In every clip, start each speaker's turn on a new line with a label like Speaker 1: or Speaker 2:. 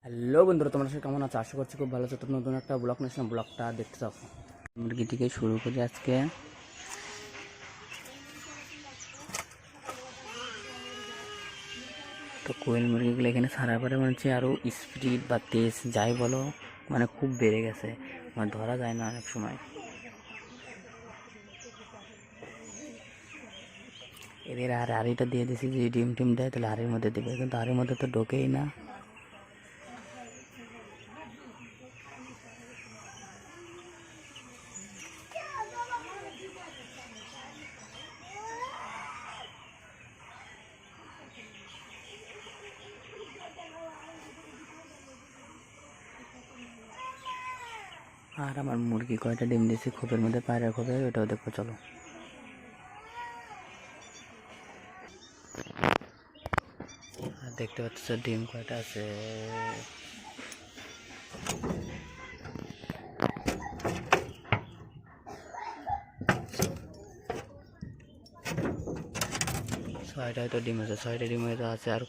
Speaker 1: Hello বন্ধুরা, তোমরা সবাই কেমন আছো? আশা করছি খুব ভালো আছো। তো নতুন একটা ব্লগ নিয়েছিলাম, ব্লগটা দেখতে থাকো। মুরগি থেকে শুরু করি আজকে। তো কোয়েল মুরগিগুলো এখানে ছাড়ার পরে মনে হচ্ছে আরও স্পিড বা তেজ যাই বলো, মানে খুব বেড়ে গেছে, মানে ধরা যায় না অনেক সময়। এদের আর হাঁড়িটা দিয়ে দিয়েছি, যে ডিম টিম দেয় তাহলে হাঁড়ির মধ্যে দেবে, কিন্তু হাঁড়ির মধ্যে তো ঢোকেই না। আর আমার মুরগি কয়টা ডিম দিয়েছে খোপের মধ্যে, পায়রা খোপে, ওটাও দেখো চলো। আর দেখতে পাচ্ছ ডিম কয়টা আছে। ছয়টা হয়তো ডিম আছে, 6টা ডিম হয়তো আছে। আর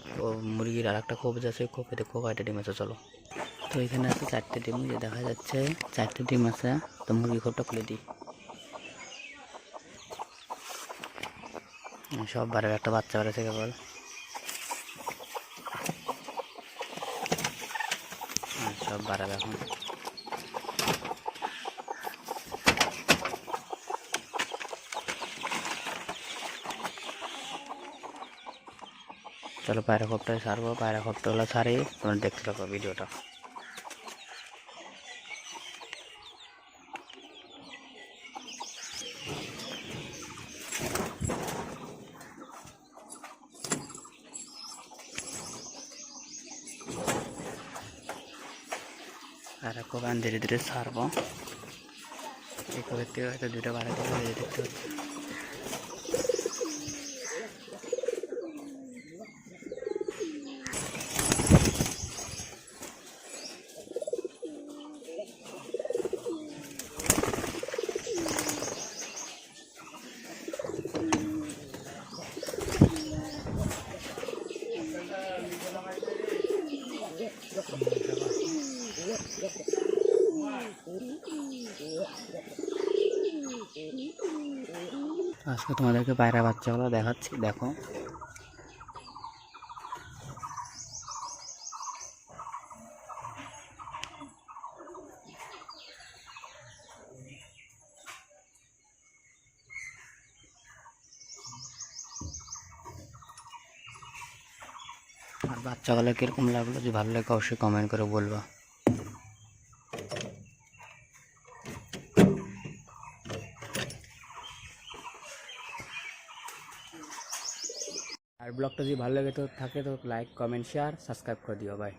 Speaker 1: মুরগির আর একটা খোপ আছে, খোপে দেখো কয়টা ডিম আছে চলো। তো এখানে আছে 4টে ডিম, যে দেখা যাচ্ছে 4টে ডিম আছে। তো মুরগি খোপটা খুলে দিই। সব বারের একটা বাচ্চা বেড়েছে কেবল। সব বাড়াবে এখন। চলো পায়রা খোপটায় ছাড়বো, পায়রা খোপটা হলো ছাড়ি, তোমরা দেখতে থাকো ভিডিওটা। পায়রা খোপ ধীরে ধীরে ছাড়বো। এই খোপের থেকে হয়তো 2টা পায়রা খোপ দেখতে পাচ্ছি। আজকে তোমাদেরকে পায়রা বাচ্চাগুলো দেখাচ্ছি, দেখো। আর বাচ্চাগুলো কীরকম লাগলো, যদি ভালো লাগে অবশ্যই কমেন্ট করে বলবা। আর ব্লগটা যদি ভালো লাগে তো থাকে তো লাইক কমেন্ট শেয়ার সাবস্ক্রাইব করে দিও। বাই।